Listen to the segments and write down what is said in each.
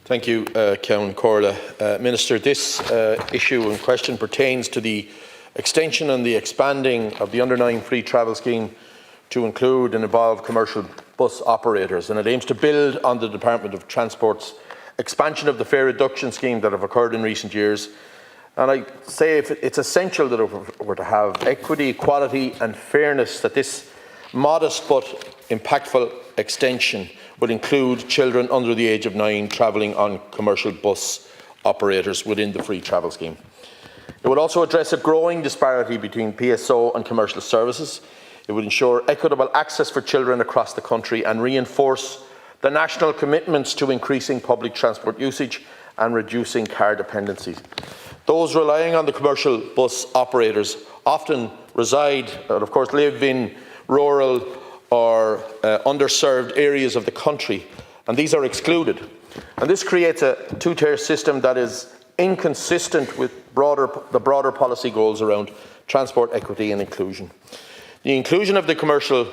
Thank you, Ceann Corla. Minister, this issue in question pertains to the extension and the expanding of the Under-9 free travel scheme to include and involve commercial bus operators, and it aims to build on the Department of Transport's expansion of the fare reduction scheme that have occurred in recent years. And I say it's essential that if we're to have equity, equality and fairness, that this modest but impactful extension would include children under the age of 9 travelling on commercial bus operators within the free travel scheme. It would also address a growing disparity between PSO and commercial services. It would ensure equitable access for children across the country and reinforce the national commitments to increasing public transport usage and reducing car dependencies. Those relying on the commercial bus operators often reside, and of course live in rural or underserved areas of the country, and these are excluded. And this creates a two-tier system that is inconsistent with the broader policy goals around transport equity and inclusion. The inclusion of the commercial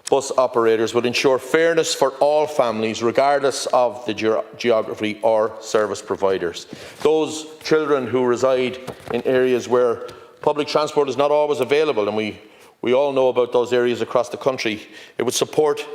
bus operators would ensure fairness for all families, regardless of the geography or service providers. Those children who reside in areas where public transport is not always available, and we all know about those areas across the country, it would support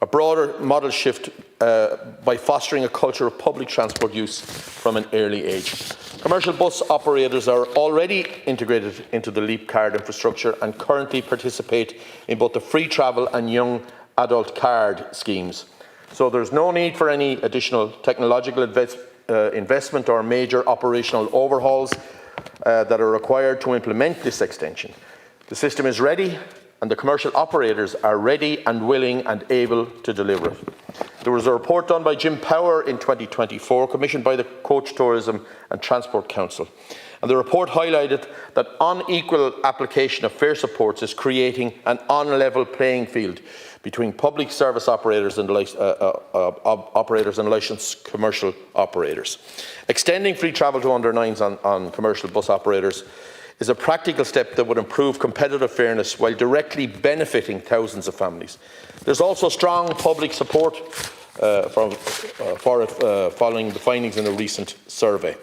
a broader model shift by fostering a culture of public transport use from an early age. Commercial bus operators are already integrated into the LEAP card infrastructure and currently participate in both the free travel and young adult card schemes. So there's no need for any additional technological investment or major operational overhauls that are required to implement this extension. The system is ready, and the commercial operators are ready and willing and able to deliver it. There was a report done by Jim Power in 2024, commissioned by the Coach Tourism and Transport Council. And the report highlighted that unequal application of fare supports is creating an on-level playing field between public service operators and licensed commercial operators. Extending free travel to under-9s on commercial bus operators is a practical step that would improve competitive fairness while directly benefiting thousands of families. There's also strong public support for it following the findings in a recent survey.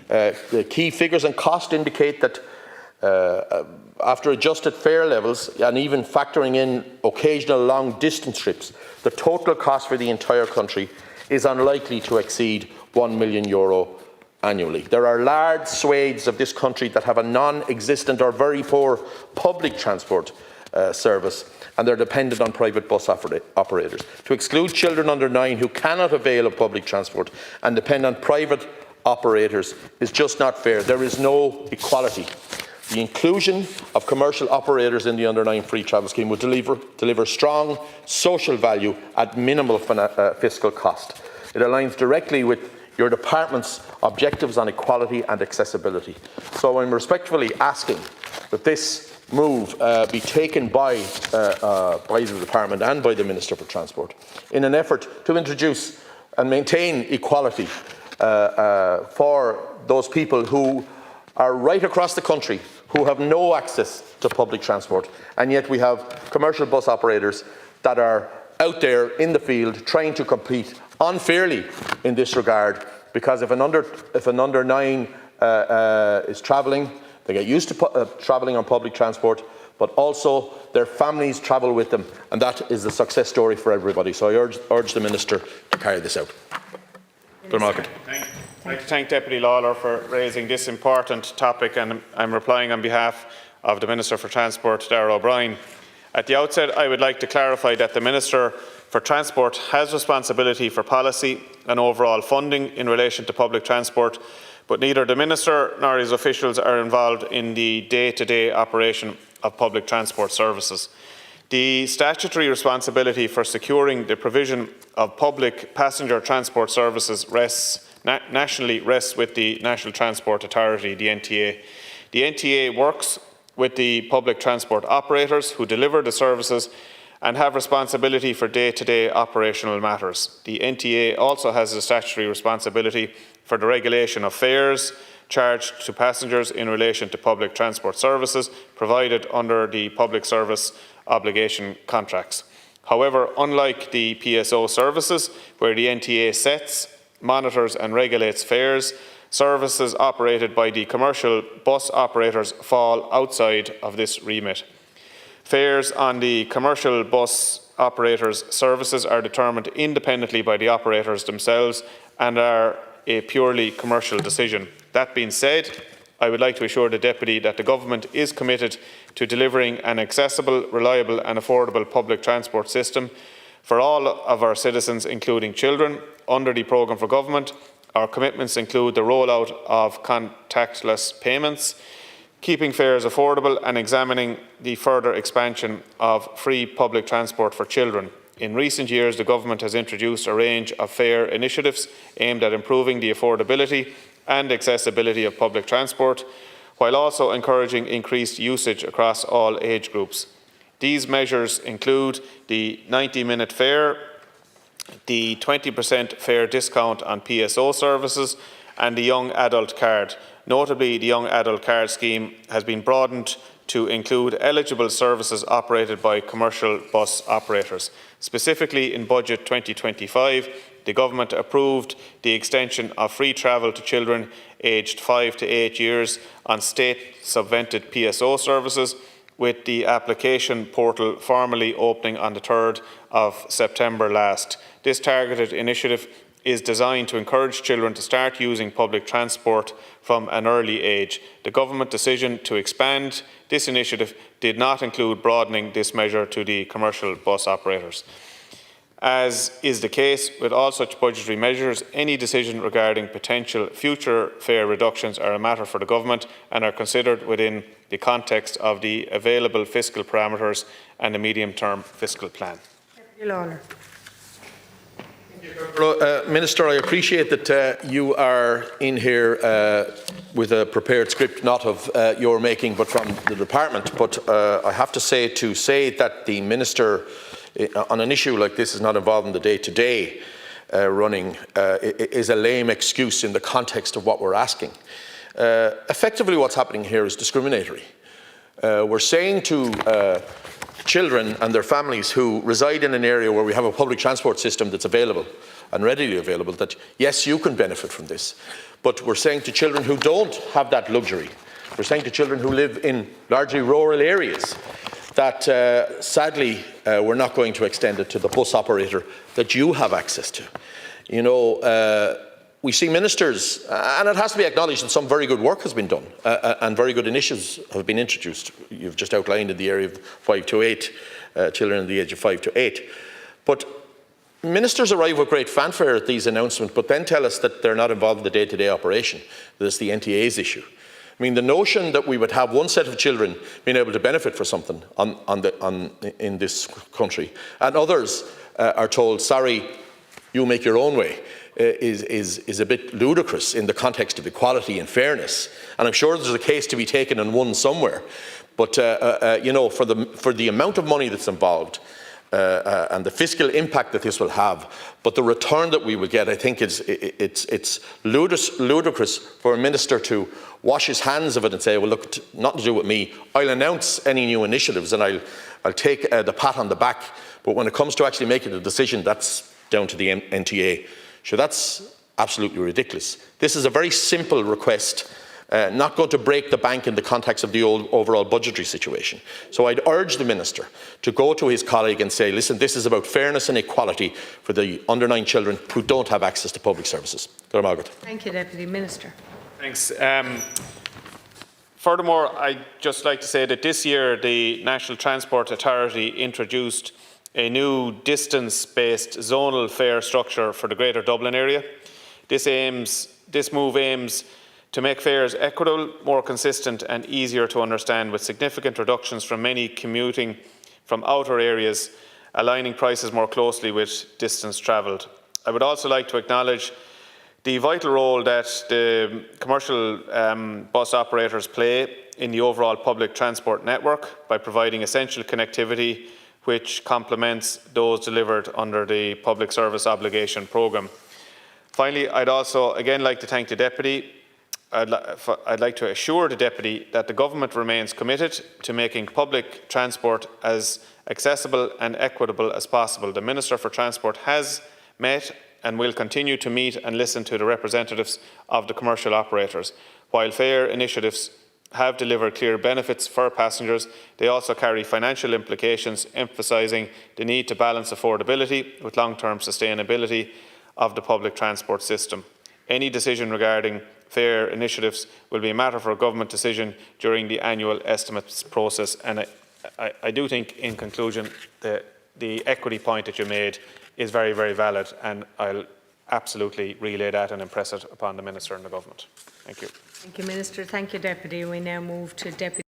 The key figures and cost indicate that after adjusted fare levels and even factoring in occasional long distance trips, the total cost for the entire country is unlikely to exceed €1 million annually. There are large swathes of this country that have a non-existent or very poor public transport service, and they're dependent on private bus operators. To exclude children under 9 who cannot avail of public transport and depend on private operators is just not fair. There is no equality. The inclusion of commercial operators in the under-9 free travel scheme would deliver strong social value at minimal fiscal cost. It aligns directly with your department's objectives on equality and accessibility. So I'm respectfully asking that this move be taken by the department and by the Minister for Transport in an effort to introduce and maintain equality for those people who are right across the country who have no access to public transport, and yet we have commercial bus operators that are out there in the field trying to compete unfairly in this regard, because if an under 9 is travelling, they get used to travelling on public transport, but also their families travel with them, and that is the success story for everybody. So I urge the Minister to carry this out. I'd like to thank Deputy Lawlor for raising this important topic, and I'm replying on behalf of the Minister for Transport, Darragh O'Brien. At the outset, I would like to clarify that the Minister for Transport has responsibility for policy and overall funding in relation to public transport, but neither the Minister nor his officials are involved in the day-to-day operation of public transport services. The statutory responsibility for securing the provision of public passenger transport services nationally rests with the National Transport Authority, the NTA. The NTA works with the public transport operators who deliver the services and have responsibility for day-to-day operational matters. The NTA also has a statutory responsibility for the regulation of fares charged to passengers in relation to public transport services provided under the public service obligation contracts. However, unlike the PSO services, where the NTA sets monitors and regulates fares. Services operated by the commercial bus operators fall outside of this remit. Fares on the commercial bus operators' services are determined independently by the operators themselves and are a purely commercial decision. That being said, I would like to assure the Deputy that the Government is committed to delivering an accessible, reliable and affordable public transport system for all of our citizens, including children, under the programme for government. Our commitments include the rollout of contactless payments, keeping fares affordable and examining the further expansion of free public transport for children. In recent years, the Government has introduced a range of fare initiatives aimed at improving the affordability and accessibility of public transport, while also encouraging increased usage across all age groups. These measures include the 90-minute fare, the 20% fare discount on PSO services and the Young Adult Card. Notably, the Young Adult Card scheme has been broadened to include eligible services operated by commercial bus operators. Specifically, in Budget 2025, the Government approved the extension of free travel to children aged 5 to 8 years on state-subvented PSO services, with the application portal formally opening on the 3rd of September last. This targeted initiative is designed to encourage children to start using public transport from an early age. The Government decision to expand this initiative did not include broadening this measure to the commercial bus operators. As is the case with all such budgetary measures, any decision regarding potential future fare reductions are a matter for the Government and are considered within the context of the available fiscal parameters and the medium-term fiscal plan. Lawlor. Minister, I appreciate that you are in here with a prepared script, not of your making, but from the department. But I have to say that the Minister, on an issue like this, is not involved in the day-to-day running is a lame excuse in the context of what we're asking. Effectively, what's happening here is discriminatory. We're saying to children and their families who reside in an area where we have a public transport system that's available and readily available that, yes, you can benefit from this. But we're saying to children who don't have that luxury, we're saying to children who live in largely rural areas, that sadly we're not going to extend it to the bus operator that you have access to. You know, we see ministers, and it has to be acknowledged that some very good work has been done and very good initiatives have been introduced. You've just outlined in the area of 5 to 8, children in the age of 5 to 8. But ministers arrive with great fanfare at these announcements, but then tell us that they're not involved in the day-to-day operation. That's the NTA's issue. I mean, the notion that we would have one set of children being able to benefit for something in this country, and others are told, sorry, you make your own way, is a bit ludicrous in the context of equality and fairness. And I'm sure there's a case to be taken and won somewhere. But you know, for the amount of money that's involved and the fiscal impact that this will have, but the return that we will get, I think it's ludicrous for a minister to wash his hands of it and say, well, look, nothing to do with me. I'll announce any new initiatives and I'll take the pat on the back. But when it comes to actually making a decision, that's down to the NTA. So that's absolutely ridiculous. This is a very simple request, not going to break the bank in the context of the overall budgetary situation. So I'd urge the Minister to go to his colleague and say, listen, this is about fairness and equality for the under 9 children who don't have access to public services. Thank you, Deputy Minister. Thanks. Furthermore, I'd just like to say that this year the National Transport Authority introduced a new distance-based zonal fare structure for the Greater Dublin area. This move aims to make fares equitable, more consistent and easier to understand, with significant reductions from many commuting from outer areas, aligning prices more closely with distance travelled. I would also like to acknowledge the vital role that the commercial bus operators play in the overall public transport network by providing essential connectivity which complements those delivered under the Public Service Obligation Programme. Finally, I'd also again like to thank the Deputy. I'd like to assure the Deputy that the Government remains committed to making public transport as accessible and equitable as possible. The Minister for Transport has met and will continue to meet and listen to the representatives of the commercial operators. While fare initiatives have delivered clear benefits for passengers, they also carry financial implications, emphasising the need to balance affordability with long-term sustainability of the public transport system. Any decision regarding fare initiatives will be a matter for a government decision during the annual estimates process. And I do think, in conclusion, the equity point that you made is very, very valid, and I'll absolutely relay that and impress it upon the Minister and the Government. Thank you. Thank you, Minister. Thank you, Deputy. We now move to Deputy